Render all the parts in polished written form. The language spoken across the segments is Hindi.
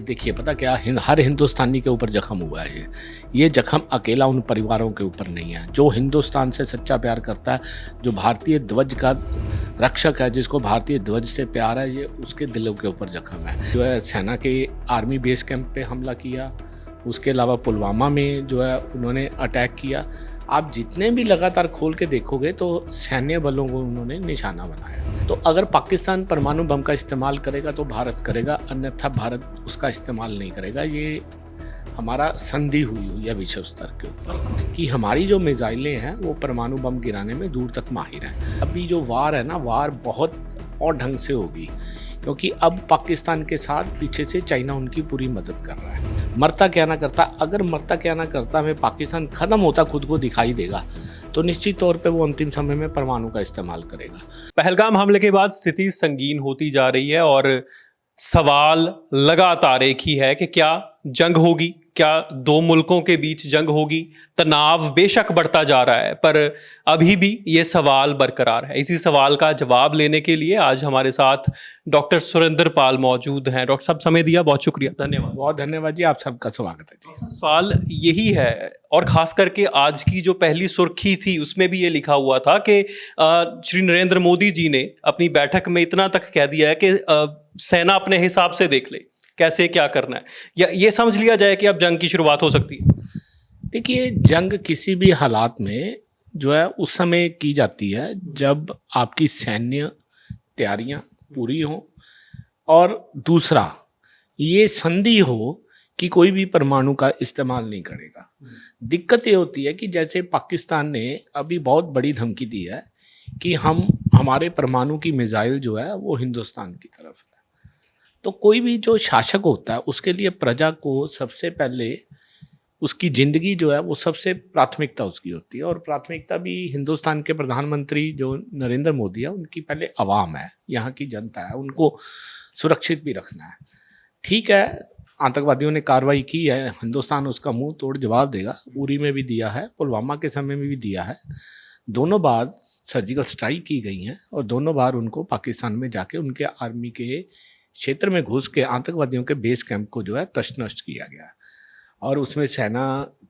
देखिए पता क्या हर हिंदुस्तानी के ऊपर जख्म हुआ है। ये जख्म अकेला उन परिवारों के ऊपर नहीं है। जो हिंदुस्तान से सच्चा प्यार करता है, जो भारतीय ध्वज का रक्षक है, जिसको भारतीय ध्वज से प्यार है, ये उसके दिलों के ऊपर जख्म है। जो है सेना के आर्मी बेस कैंप पे हमला किया, उसके अलावा पुलवामा में जो है उन्होंने अटैक किया। आप जितने भी लगातार खोल के देखोगे तो सैन्य बलों को उन्होंने निशाना बनाया। तो अगर पाकिस्तान परमाणु बम का इस्तेमाल करेगा तो भारत करेगा, अन्यथा भारत उसका इस्तेमाल नहीं करेगा। ये हमारा संधि हुई है विश्व स्तर के ऊपर कि हमारी जो मिसाइलें हैं वो परमाणु बम गिराने में दूर तक माहिर हैं। अभी जो वार है ना, वार बहुत और ढंग से होगी, क्योंकि अब पाकिस्तान के साथ पीछे से चाइना उनकी पूरी मदद कर रहा है। मरता क्या ना करता, अगर मरता क्या ना करता में पाकिस्तान ख़त्म होता खुद को दिखाई देगा तो निश्चित तौर पे वो अंतिम समय में परमाणु का इस्तेमाल करेगा। पहलगाम हमले के बाद स्थिति संगीन होती जा रही है और सवाल लगातार एक ही है कि क्या जंग होगी, क्या दो मुल्कों के बीच जंग होगी। तनाव बेशक बढ़ता जा रहा है, पर अभी भी ये सवाल बरकरार है। इसी सवाल का जवाब लेने के लिए आज हमारे साथ डॉक्टर सुरेंद्र पाल मौजूद हैं। डॉक्टर साहब, समय दिया, बहुत शुक्रिया। धन्यवाद। बहुत धन्यवाद जी, आप सबका स्वागत है जी। सवाल यही है, और खास करके आज की जो पहली सुर्खी थी उसमें भी ये लिखा हुआ था कि श्री नरेंद्र मोदी जी ने अपनी बैठक में इतना तक कह दिया है कि सेना अपने हिसाब से देख ले कैसे क्या करना है, या ये समझ लिया जाए कि अब जंग की शुरुआत हो सकती है। देखिए, जंग किसी भी हालात में जो है उस समय की जाती है जब आपकी सैन्य तैयारियां पूरी हों, और दूसरा ये संधि हो कि कोई भी परमाणु का इस्तेमाल नहीं करेगा। दिक्कत ये होती है कि जैसे पाकिस्तान ने अभी बहुत बड़ी धमकी दी है कि हमारे परमाणु की मिसाइल जो है वो हिंदुस्तान की तरफ है। तो कोई भी जो शासक होता है उसके लिए प्रजा को सबसे पहले उसकी ज़िंदगी जो है वो सबसे प्राथमिकता उसकी होती है, और प्राथमिकता भी हिंदुस्तान के प्रधानमंत्री जो नरेंद्र मोदी है उनकी पहले आवाम है, यहाँ की जनता है, उनको सुरक्षित भी रखना है। ठीक है, आतंकवादियों ने कार्रवाई की है, हिंदुस्तान उसका मुंह तोड़ जवाब देगा। उरी में भी दिया है, पुलवामा के समय में भी दिया है। दोनों बार सर्जिकल स्ट्राइक की गई हैं और दोनों बार उनको पाकिस्तान में जाके उनके आर्मी के क्षेत्र में घुस के आतंकवादियों के बेस कैंप को जो है तछ-नछ किया गया, और उसमें सेना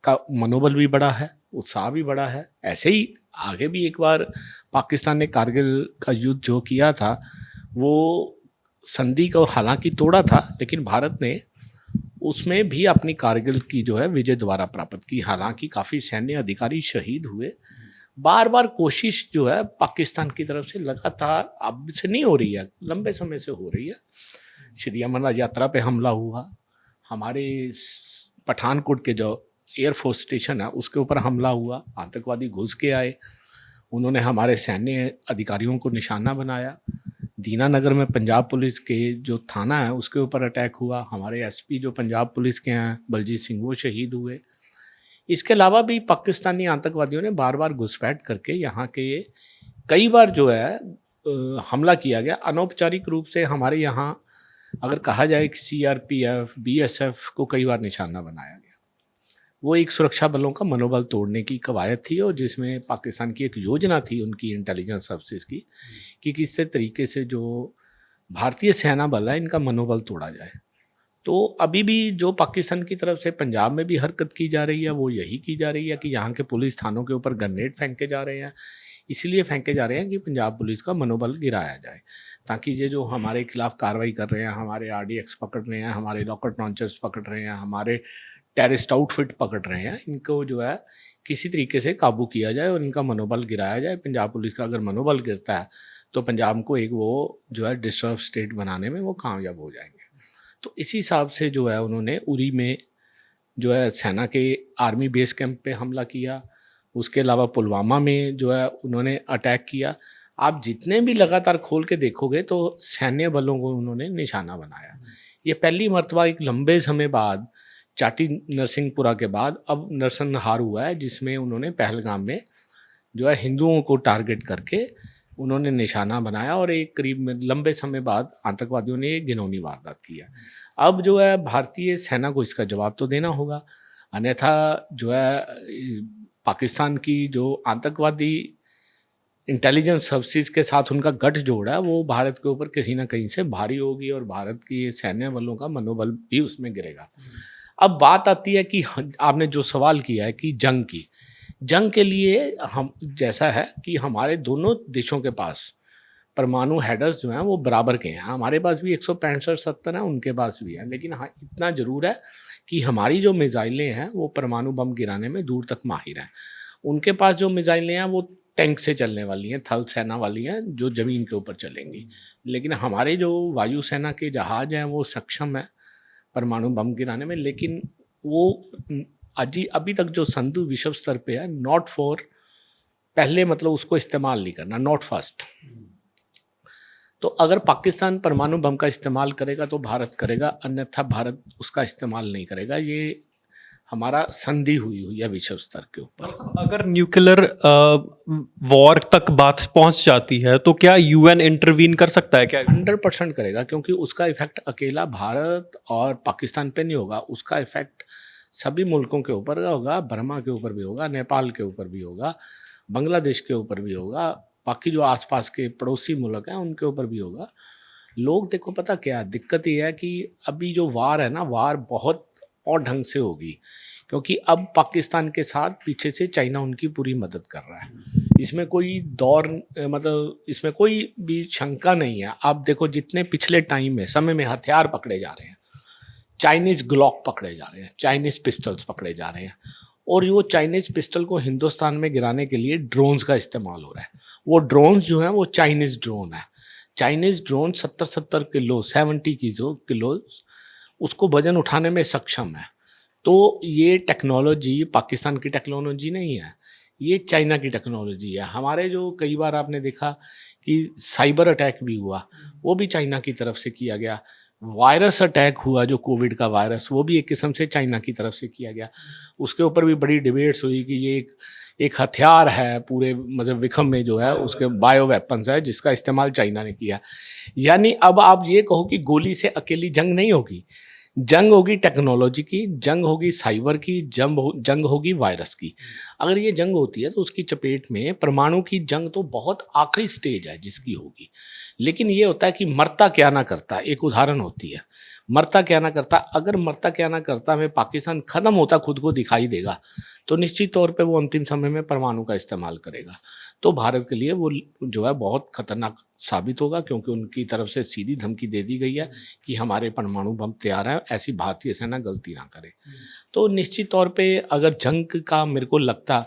का मनोबल भी बढ़ा है, उत्साह भी बढ़ा है। ऐसे ही आगे भी एक बार पाकिस्तान ने कारगिल का युद्ध जो किया था वो संधि को हालांकि तोड़ा था, लेकिन भारत ने उसमें भी अपनी कारगिल की जो है विजय दोबारा प्राप्त की। हालांकि काफ़ी सैन्य अधिकारी शहीद हुए। बार बार कोशिश जो है पाकिस्तान की तरफ से लगातार अब से नहीं हो रही है, लंबे समय से हो रही है। श्री अमरनाथ यात्रा पे हमला हुआ, हमारे पठानकोट के जो एयरफोर्स स्टेशन है उसके ऊपर हमला हुआ, आतंकवादी घुस के आए, उन्होंने हमारे सैन्य अधिकारियों को निशाना बनाया। दीनानगर में पंजाब पुलिस के जो थाना है उसके ऊपर अटैक हुआ, हमारे एसपी जो पंजाब पुलिस के हैं बलजीत सिंह वो शहीद हुए। इसके अलावा भी पाकिस्तानी आतंकवादियों ने बार बार घुसपैठ करके यहाँ के कई बार जो है हमला किया गया। अनौपचारिक रूप से हमारे यहाँ अगर कहा जाए कि सीआरपीएफ बीएसएफ को कई बार निशाना बनाया गया। वो एक सुरक्षा बलों का मनोबल तोड़ने की कवायद थी, और जिसमें पाकिस्तान की एक योजना थी उनकी इंटेलिजेंस सर्विसेज की कि किस तरीके से जो भारतीय सेना बल है इनका मनोबल तोड़ा जाए। तो अभी भी जो पाकिस्तान की तरफ से पंजाब में भी हरकत की जा रही है वो यही की जा रही है कि यहाँ के पुलिस थानों के ऊपर ग्रेनेड फेंके जा रहे हैं। इसलिए फेंके जा रहे हैं कि पंजाब पुलिस का मनोबल गिराया जाए, ताकि ये जो हमारे खिलाफ कार्रवाई कर रहे हैं, हमारे आरडीएक्स पकड़ रहे हैं, हमारे रॉकेट लॉन्चर्स पकड़ रहे हैं, हमारे टेररिस्ट आउटफिट पकड़ रहे हैं, इनको जो है किसी तरीके से काबू किया जाए और इनका मनोबल गिराया जाए। पंजाब पुलिस का अगर मनोबल गिरता है तो पंजाब को एक वो जो है डिस्टर्ब स्टेट बनाने में वो कामयाब हो जाएंगे। तो इसी हिसाब से जो है उन्होंने उरी में जो है सेना के आर्मी बेस कैंप पे हमला किया, उसके अलावा पुलवामा में जो है उन्होंने अटैक किया। आप जितने भी लगातार खोल के देखोगे तो सैन्य बलों को उन्होंने निशाना बनाया। ये पहली मर्तबा एक लंबे समय बाद, चाटी नरसिंहपुरा के बाद अब नरसंहार हुआ है, जिसमें उन्होंने पहलगाम में जो है हिंदुओं को टारगेट करके उन्होंने निशाना बनाया, और एक करीब लंबे समय बाद आतंकवादियों ने एक घिनौनी वारदात किया। अब जो है भारतीय सेना को इसका जवाब तो देना होगा, अन्यथा जो है पाकिस्तान की जो आतंकवादी इंटेलिजेंस सर्विसेज के साथ उनका गठजोड़ है वो भारत के ऊपर कहीं ना कहीं से भारी होगी और भारत की सैन्य बलों का मनोबल भी उसमें गिरेगा। अब बात आती है कि आपने जो सवाल किया है कि जंग के लिए हम जैसा है कि हमारे दोनों देशों के पास परमाणु हेडर्स जो हैं वो बराबर के हैं। हमारे पास भी 165-70 हैं, उनके पास भी है, लेकिन हाँ इतना ज़रूर है कि हमारी जो मिसाइलें हैं वो परमाणु बम गिराने में दूर तक माहिर हैं। उनके पास जो मिसाइलें हैं वो टैंक से चलने वाली हैं, थल सेना वाली हैं जो ज़मीन के ऊपर चलेंगी, लेकिन हमारे जो वायुसेना के जहाज़ हैं वो सक्षम है परमाणु बम गिराने में। लेकिन वो अभी तक जो संधु विश्व स्तर पे है, नॉट फॉर पहले मतलब उसको इस्तेमाल नहीं करना, नॉट फर्स्ट। तो अगर पाकिस्तान परमाणु बम का इस्तेमाल करेगा तो भारत करेगा, अन्यथा भारत उसका इस्तेमाल नहीं करेगा। ये हमारा संधि हुई है विश्व स्तर के ऊपर। अगर न्यूक्लियर वॉर तक बात पहुंच जाती है तो क्या यूएन इंटरवीन कर सकता है क्या? 100% करेगा, क्योंकि उसका इफेक्ट अकेला भारत और पाकिस्तान पे नहीं होगा, उसका इफेक्ट सभी मुल्कों के ऊपर होगा, बर्मा के ऊपर भी होगा, नेपाल के ऊपर भी होगा, बांग्लादेश के ऊपर भी होगा, बाकी जो आसपास के पड़ोसी मुल्क हैं उनके ऊपर भी होगा। लोग देखो पता क्या है, दिक्कत ये है कि अभी जो वार है ना, वार बहुत और ढंग से होगी, क्योंकि अब पाकिस्तान के साथ पीछे से चाइना उनकी पूरी मदद कर रहा है। इसमें कोई मतलब इसमें कोई भी शंका नहीं है। आप देखो जितने पिछले टाइम में समय में हथियार पकड़े जा रहे हैं, चाइनीज़ ग्लॉक पकड़े जा रहे हैं, चाइनीज़ पिस्टल्स पकड़े जा रहे हैं, और वो चाइनीज़ पिस्टल को हिंदुस्तान में गिराने के लिए ड्रोन्स का इस्तेमाल हो रहा है। वो ड्रोन्स जो हैं वो चाइनीज़ ड्रोन है। चाइनीज़ ड्रोन 70 किलो 70 किलो उसको वजन उठाने में सक्षम है। तो ये टेक्नोलॉजी पाकिस्तान की टेक्नोलॉजी नहीं है, ये चाइना की टेक्नोलॉजी है। हमारे जो कई बार आपने देखा कि साइबर अटैक भी हुआ, वो भी चाइना की तरफ से किया गया। वायरस अटैक हुआ जो कोविड का वायरस, वो भी एक किस्म से चाइना की तरफ से किया गया। उसके ऊपर भी बड़ी डिबेट्स हुई कि ये एक हथियार है पूरे मतलब विक्रम में जो है उसके बायो वेपन्स है जिसका इस्तेमाल चाइना ने किया। यानी अब आप ये कहो कि गोली से अकेली जंग नहीं होगी, जंग होगी टेक्नोलॉजी की, जंग होगी साइबर की, जंग होगी वायरस की। अगर ये जंग होती है तो उसकी चपेट में परमाणु की जंग तो बहुत आखिरी स्टेज है जिसकी होगी। लेकिन ये होता है कि मरता क्या ना करता, एक उदाहरण होती है, मरता क्या ना करता। अगर मरता क्या ना करता में पाकिस्तान ख़त्म होता खुद को दिखाई देगा तो निश्चित तौर पे वो अंतिम समय में परमाणु का इस्तेमाल करेगा। तो भारत के लिए वो जो है बहुत खतरनाक साबित होगा, क्योंकि उनकी तरफ से सीधी धमकी दे दी गई है कि हमारे परमाणु बम तैयार हैं, ऐसी भारतीय सेना गलती ना करे। तो निश्चित तौर पे अगर जंग का मेरे को लगता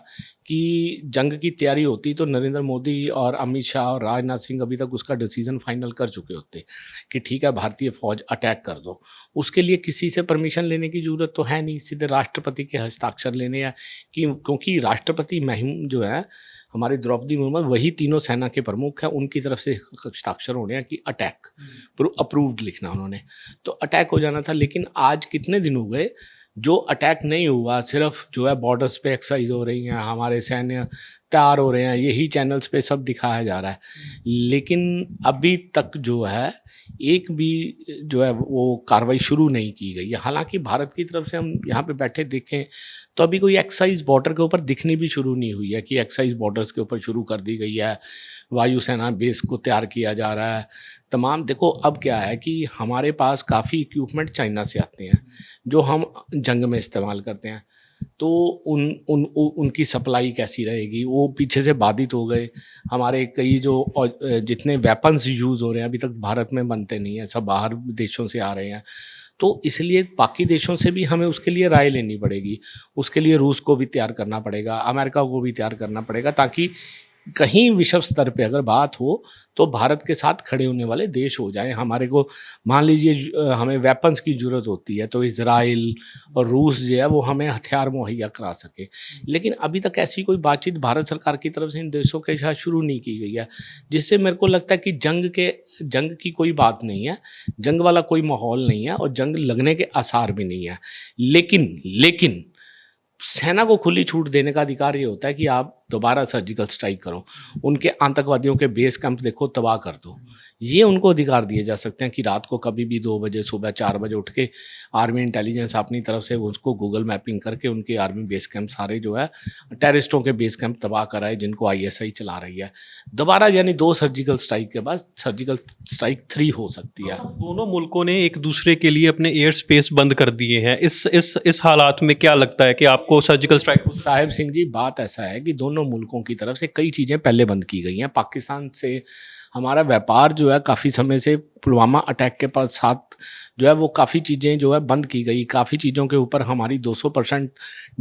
कि जंग की तैयारी होती तो नरेंद्र मोदी और अमित शाह और राजनाथ सिंह अभी तक उसका डिसीजन फाइनल कर चुके होते कि ठीक है भारतीय फौज अटैक कर दो। उसके लिए किसी से परमिशन लेने की ज़रूरत तो है नहीं, सीधे राष्ट्रपति के हस्ताक्षर लेने हैं क्योंकि राष्ट्रपति मुहिम जो है हमारी द्रौपदी मुर्मू वही तीनों सेना के प्रमुख हैं, उनकी तरफ से हस्ताक्षर होने हैं कि अटैक अप्रूव्ड लिखना उन्होंने, तो अटैक हो जाना था। लेकिन आज कितने दिन हो गए जो अटैक नहीं हुआ, सिर्फ जो है बॉर्डर्स पे एक्सरसाइज हो रही हैं, हमारे सैन्य तैयार हो रहे हैं, यही चैनल्स पे सब दिखाया जा रहा है। लेकिन अभी तक जो है एक भी जो है वो कार्रवाई शुरू नहीं की गई है। हालांकि भारत की तरफ से हम यहाँ पे बैठे देखें तो अभी कोई एक्सरसाइज बॉर्डर के ऊपर दिखनी भी शुरू नहीं हुई है कि एक्सरसाइज बॉर्डर्स के ऊपर शुरू कर दी गई है, वायुसेना बेस को तैयार किया जा रहा है तमाम। देखो अब क्या है कि हमारे पास काफ़ी इक्विपमेंट चाइना से आते हैं जो हम जंग में इस्तेमाल करते हैं, तो उनकी सप्लाई कैसी रहेगी, वो पीछे से बाधित हो गए। हमारे कई जो जितने वेपन्स यूज़ हो रहे हैं अभी तक भारत में बनते नहीं हैं, सब बाहर देशों से आ रहे हैं। तो इसलिए बाकी देशों से भी हमें उसके लिए राय लेनी पड़ेगी, उसके लिए रूस को भी तैयार करना पड़ेगा, अमेरिका को भी तैयार करना पड़ेगा, ताकि कहीं विश्व स्तर पे अगर बात हो तो भारत के साथ खड़े होने वाले देश हो जाएं। हमारे को मान लीजिए हमें वेपन्स की ज़रूरत होती है तो इजराइल और रूस जो है वो हमें हथियार मुहैया करा सके। लेकिन अभी तक ऐसी कोई बातचीत भारत सरकार की तरफ से इन देशों के साथ शुरू नहीं की गई है, जिससे मेरे को लगता है कि जंग की कोई बात नहीं है, जंग वाला कोई माहौल नहीं है और जंग लगने के आसार भी नहीं है। लेकिन सेना को खुली छूट देने का अधिकार ये होता है कि आप दोबारा सर्जिकल स्ट्राइक करो, उनके आतंकवादियों के बेस कैंप देखो, तबाह कर दो। ये उनको अधिकार दिए जा सकते हैं कि रात को कभी भी 2 बजे, सुबह 4 बजे उठ के आर्मी इंटेलिजेंस अपनी तरफ से उसको गूगल मैपिंग करके उनके आर्मी बेस कैंप सारे जो है टेररिस्टों के बेस कैंप तबाह कराए जिनको आईएसआई चला रही है। दोबारा यानी 2 सर्जिकल स्ट्राइक के बाद सर्जिकल स्ट्राइक 3 हो सकती है। दोनों मुल्कों ने एक दूसरे के लिए अपने एयर स्पेस बंद कर दिए हैं। इस हालात में क्या लगता है कि आपको सर्जिकल स्ट्राइक साहिब सिंह जी, बात ऐसा है कि दोनों मुल्कों की तरफ से कई चीज़ें पहले बंद की गई हैं। पाकिस्तान से हमारा व्यापार जो है काफ़ी समय से पुलवामा अटैक के साथ जो है वो काफ़ी चीज़ें जो है बंद की गई। काफ़ी चीज़ों के ऊपर हमारी 200%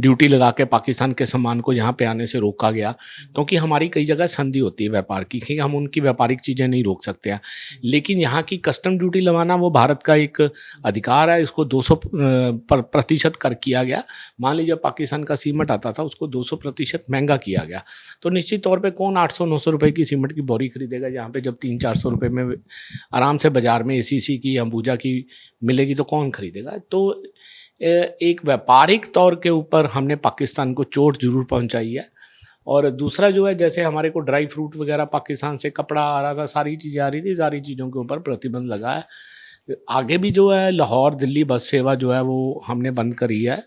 ड्यूटी लगा के पाकिस्तान के सामान को यहाँ पे आने से रोका गया, क्योंकि हमारी कई जगह संधि होती है व्यापार की कि हम उनकी व्यापारिक चीज़ें नहीं रोक सकते हैं। लेकिन यहाँ की कस्टम ड्यूटी लगाना वो भारत का एक अधिकार है, इसको 200% कर किया गया। मान लीजिए पाकिस्तान का सीमेंट आता था, उसको 200% महंगा किया गया, तो निश्चित तौर पर कौन 800-900 रुपये की सीमेंट की बोरी खरीदेगा जहाँ पर जब 300-400 रुपये में आराम से बाजार में एसीसी की, अंबुजा की मिलेगी तो कौन खरीदेगा। तो एक व्यापारिक तौर के ऊपर हमने पाकिस्तान को चोट जरूर पहुंचाई है। और दूसरा जो है, जैसे हमारे को ड्राई फ्रूट वगैरह पाकिस्तान से, कपड़ा आ रहा था, सारी चीज़ें आ रही थी, सारी चीज़ों के ऊपर प्रतिबंध लगा है। आगे भी जो है लाहौर दिल्ली बस सेवा जो है वो हमने बंद करी है।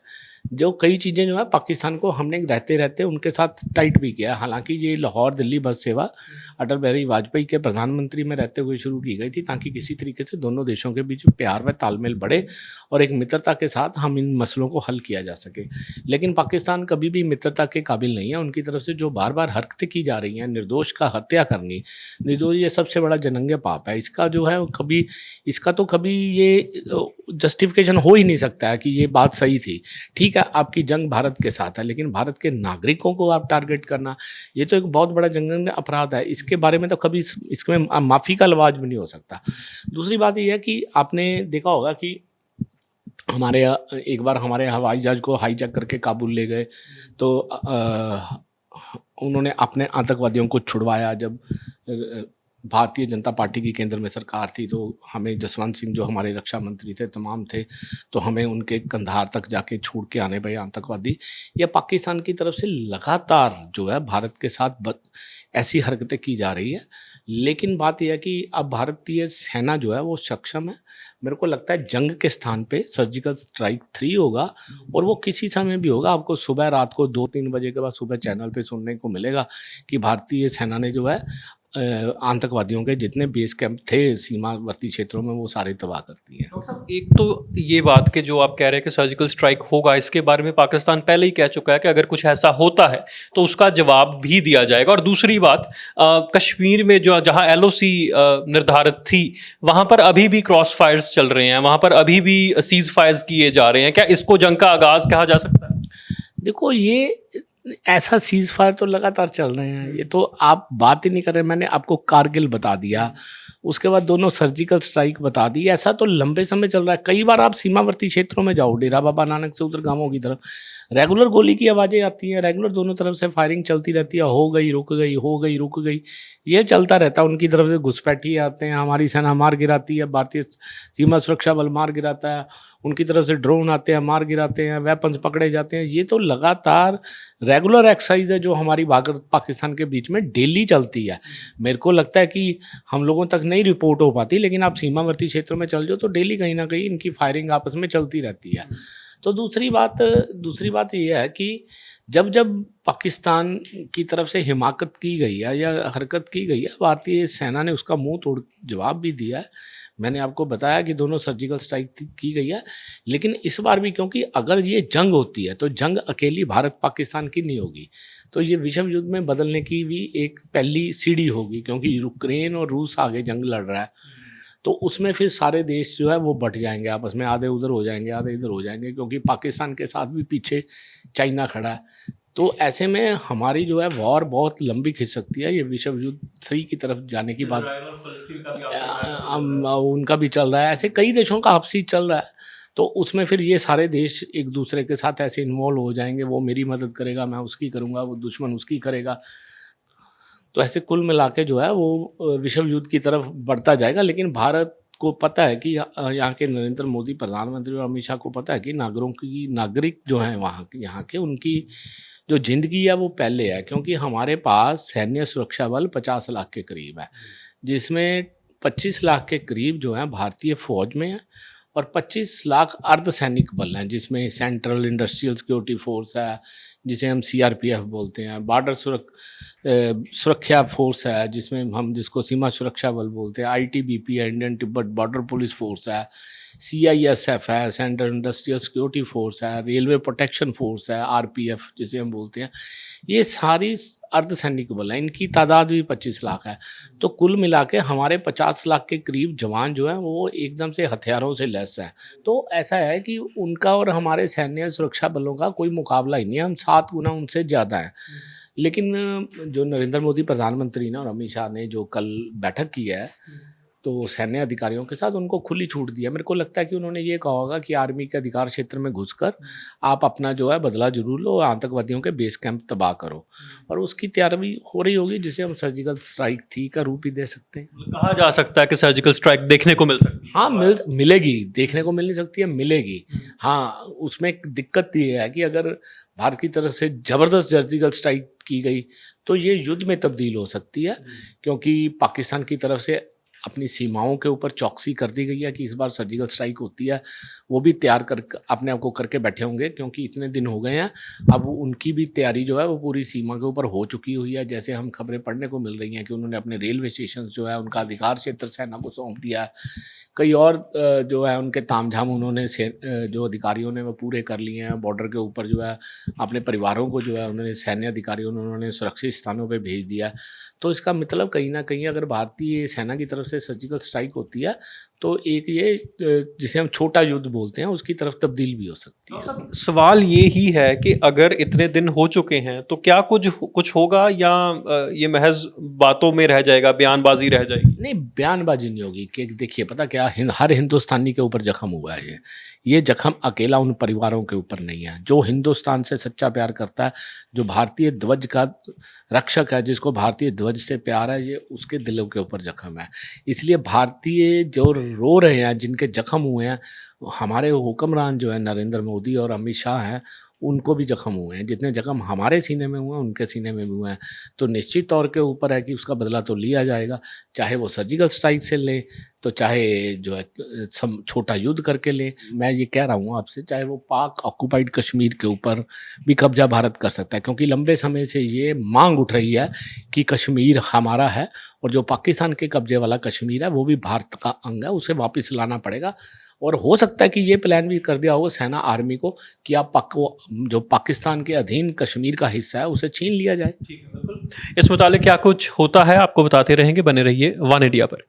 जो कई चीज़ें जो है पाकिस्तान को हमने रहते रहते उनके साथ टाइट भी किया। हालांकि ये लाहौर दिल्ली बस सेवा अटल बिहारी वाजपेयी के प्रधानमंत्री में रहते हुए शुरू की गई थी, ताकि किसी तरीके से दोनों देशों के बीच प्यार व तालमेल बढ़े और एक मित्रता के साथ हम इन मसलों को हल किया जा सके। लेकिन पाकिस्तान कभी भी मित्रता के काबिल नहीं है। उनकी तरफ से जो बार बार हरकतें की जा रही हैं, निर्दोष का हत्या करनी, निर्दोष, ये सबसे बड़ा जघन्य पाप है। इसका जो है कभी, इसका तो कभी ये जस्टिफिकेशन हो ही नहीं सकता है कि ये बात सही थी। ठीक है, आपकी जंग भारत के साथ है, लेकिन भारत के नागरिकों को आप टारगेट करना, ये तो एक बहुत बड़ा जघन्य अपराध है। इसके बारे में तो कभी इसमें माफ़ी का लवाज भी नहीं हो सकता। दूसरी बात ये है कि आपने देखा होगा कि हमारे एक बार हमारे हवाई जहाज को हाईजैक करके काबुल ले गए, तो उन्होंने अपने आतंकवादियों को छुड़वाया। जब भारतीय जनता पार्टी की केंद्र में सरकार थी, तो हमें जसवंत सिंह जो हमारे रक्षा मंत्री थे तमाम थे, तो हमें उनके कंधार तक जाके छोड़ के आने पड़े आतंकवादी। या पाकिस्तान की तरफ से लगातार जो है भारत के साथ ऐसी हरकतें की जा रही है। लेकिन बात यह है कि अब भारतीय सेना जो है वो सक्षम है। मेरे को लगता है जंग के स्थान पे सर्जिकल स्ट्राइक 3 होगा, और वो किसी समय भी होगा। आपको सुबह रात को 2-3 बजे के बाद सुबह चैनल पे सुनने को मिलेगा कि भारतीय सेना ने जो है आतंकवादियों के जितने बेस कैंप थे सीमावर्ती क्षेत्रों में वो सारे तबाह करती है। डॉक्टर साहब, एक तो ये बात कि जो आप कह रहे हैं कि सर्जिकल स्ट्राइक होगा, इसके बारे में पाकिस्तान पहले ही कह चुका है कि अगर कुछ ऐसा होता है तो उसका जवाब भी दिया जाएगा। और दूसरी बात, कश्मीर में जो जहां एलओसी निर्धारित थी वहां पर अभी भी क्रॉस फायर्स चल रहे हैं, वहां पर अभी भी सीज फायर्स किए जा रहे हैं। क्या इसको जंग का आगाज कहा जा सकता है? देखो, ये ऐसा सीज फायर तो लगातार चल रहे हैं, ये तो आप बात ही नहीं कर रहे। मैंने आपको कारगिल बता दिया, उसके बाद दोनों सर्जिकल स्ट्राइक बता दी। ऐसा तो लंबे समय चल रहा है। कई बार आप सीमावर्ती क्षेत्रों में जाओ, डेरा बाबा नानक से उधर गांवों की तरफ, रेगुलर गोली की आवाज़ें आती हैं, रेगुलर दोनों तरफ से फायरिंग चलती रहती है। हो गई रुक गई, हो गई रुक गई, ये चलता रहता है। उनकी तरफ से घुसपैठी आते हैं, हमारी सेना मार गिराती है, भारतीय सीमा सुरक्षा बल मार गिराता है, उनकी तरफ से ड्रोन आते हैं, मार गिराते हैं, वेपन्स पकड़े जाते हैं। ये तो लगातार रेगुलर एक्सरसाइज है जो हमारी भारत पाकिस्तान के बीच में डेली चलती है। मेरे को लगता है कि हम लोगों तक नहीं रिपोर्ट हो पाती, लेकिन आप सीमावर्ती क्षेत्रों में चल जाओ तो डेली कहीं ना कहीं इनकी फायरिंग आपस में चलती रहती है। तो दूसरी बात ये है कि जब जब पाकिस्तान की तरफ से हिमाकत की गई है या हरकत की गई है, भारतीय सेना ने उसका मुंह तोड़ जवाब भी दिया है। मैंने आपको बताया कि दोनों सर्जिकल स्ट्राइक की गई है। लेकिन इस बार भी, क्योंकि अगर ये जंग होती है तो जंग अकेली भारत पाकिस्तान की नहीं होगी, तो ये विश्व युद्ध में बदलने की भी एक पहली सीढ़ी होगी। क्योंकि यूक्रेन और रूस आगे जंग लड़ रहा है, तो उसमें फिर सारे देश जो है वो बट जाएंगे आपस में, आधे उधर हो जाएंगे, आधे इधर हो जाएंगे, क्योंकि पाकिस्तान के साथ भी पीछे चाइना खड़ा है। तो ऐसे में हमारी जो है वॉर बहुत लंबी खिंच सकती है। ये विश्व युद्ध 3 की तरफ जाने की बात उनका भी चल रहा है, ऐसे कई देशों का आपसी चल रहा है। तो उसमें फिर ये सारे देश एक दूसरे के साथ ऐसे इन्वॉल्व हो जाएंगे, वो मेरी मदद करेगा, मैं उसकी करूँगा, वो दुश्मन उसकी करेगा। तो ऐसे कुल मिला के जो है वो विश्व युद्ध की तरफ बढ़ता जाएगा। लेकिन भारत को पता है कि यहाँ के नरेंद्र मोदी प्रधानमंत्री और अमित शाह को पता है कि नागरिक जो हैं वहाँ के, यहाँ के, उनकी जो ज़िंदगी है वो पहले है। क्योंकि हमारे पास सैन्य सुरक्षा बल 50 लाख के करीब है, जिसमें 25 लाख के करीब जो है भारतीय फौज में है और 25 लाख अर्धसैनिक बल हैं, जिसमें सेंट्रल इंडस्ट्रियल सिक्योरिटी फोर्स है, जिसे हम सीआरपीएफ बोलते हैं, बॉर्डर सुरक्षा फोर्स है, जिसमें हम जिसको सीमा सुरक्षा बल बोलते हैं, आईटीबीपी है, Indian Tibet border police force है, सीआईएसएफ है, सेंट्रल इंडस्ट्रियल सिक्योरिटी फोर्स है, रेलवे प्रोटेक्शन फोर्स है, आरपीएफ जिसे हम बोलते हैं। ये सारी अर्धसैनिक बल हैं, इनकी तादाद भी 25 लाख है। तो कुल मिला के हमारे 50 लाख के करीब जवान जो हैं वो एकदम से हथियारों से लैस हैं। तो ऐसा है कि उनका और हमारे सैन्य सुरक्षा बलों का कोई मुकाबला ही नहीं है, हम 7 गुना उनसे ज़्यादा हैं। लेकिन जो नरेंद्र मोदी प्रधानमंत्री ने और अमित शाह ने जो कल बैठक की है, तो सैन्य अधिकारियों के साथ उनको खुली छूट दी है। मेरे को लगता है कि उन्होंने ये कहा होगा कि आर्मी के अधिकार क्षेत्र में घुसकर आप अपना जो है बदला जरूर लो, आतंकवादियों के बेस कैंप तबाह करो, और उसकी तैयारी हो रही होगी, जिसे हम सर्जिकल स्ट्राइक थी का रूप ही दे सकते हैं। कहा जा सकता है कि सर्जिकल स्ट्राइक देखने को मिल सकती है। हाँ, मिलेगी, देखने को मिल नहीं सकती है, मिलेगी। हाँ, उसमें एक दिक्कत ये है कि अगर भारत की तरफ से ज़बरदस्त सर्जिकल स्ट्राइक की गई तो ये युद्ध में तब्दील हो सकती है, क्योंकि पाकिस्तान की तरफ से अपनी सीमाओं के ऊपर चौकसी कर दी गई है कि इस बार सर्जिकल स्ट्राइक होती है। वो भी तैयार कर अपने आप को करके बैठे होंगे, क्योंकि इतने दिन हो गए हैं। अब उनकी भी तैयारी जो है वो पूरी सीमा के ऊपर हो चुकी हुई है। जैसे हम खबरें पढ़ने को मिल रही हैं कि उन्होंने अपने रेलवे स्टेशन जो है उनका अधिकार क्षेत्र सेना को सौंप दिया है। कई और जो है उनके तामझाम उन्होंने जो अधिकारियों ने वो पूरे कर लिए हैं। बॉर्डर के ऊपर जो है अपने परिवारों को जो है उन्होंने सैन्य अधिकारियों ने उन्होंने सुरक्षित स्थानों पे भेज दिया। तो इसका मतलब कहीं ना कहीं अगर भारतीय सेना की तरफ से सर्जिकल स्ट्राइक होती है तो एक ये जिसे हम छोटा युद्ध बोलते हैं उसकी तरफ तब्दील भी हो सकती है। सवाल ये ही है कि अगर इतने दिन हो चुके हैं तो क्या कुछ होगा, या ये महज बातों में रह जाएगा, बयानबाजी रह जाएगी? नहीं, बयानबाजी नहीं होगी। कि देखिए, पता क्या, हर हिंदुस्तानी के ऊपर जख्म हुआ है। ये जख्म अकेला उन परिवारों के ऊपर नहीं है। जो हिंदुस्तान से सच्चा प्यार करता है, जो भारतीय ध्वज का रक्षक है, जिसको भारतीय ध्वज से प्यार है, ये उसके दिलों के ऊपर जख्म है। इसलिए भारतीय जो रो रहे हैं, जिनके जख्म हुए हैं, हमारे हुक्मरान जो है नरेंद्र मोदी और अमित शाह हैं, उनको भी जख्म हुए हैं। जितने जख्म हमारे सीने में हुए हैं उनके सीने में भी हुए हैं। तो निश्चित तौर के ऊपर है कि उसका बदला तो लिया जाएगा, चाहे वो सर्जिकल स्ट्राइक से ले, तो चाहे जो है छोटा युद्ध करके ले। मैं ये कह रहा हूँ आपसे, चाहे वो पाक ऑक्यूपाइड कश्मीर के ऊपर भी कब्जा भारत कर सकता है, क्योंकि लंबे समय से ये मांग उठ रही है कि कश्मीर हमारा है, और जो पाकिस्तान के कब्जे वाला कश्मीर है वो भी भारत का अंग है, उसे वापस लाना पड़ेगा। और हो सकता है कि ये प्लान भी कर दिया हो सेना आर्मी को कि आप जो पाकिस्तान के अधीन कश्मीर का हिस्सा है उसे छीन लिया जाए। इस मुतालिक क्या कुछ होता है आपको बताते रहेंगे, बने रहिए वन इंडिया पर।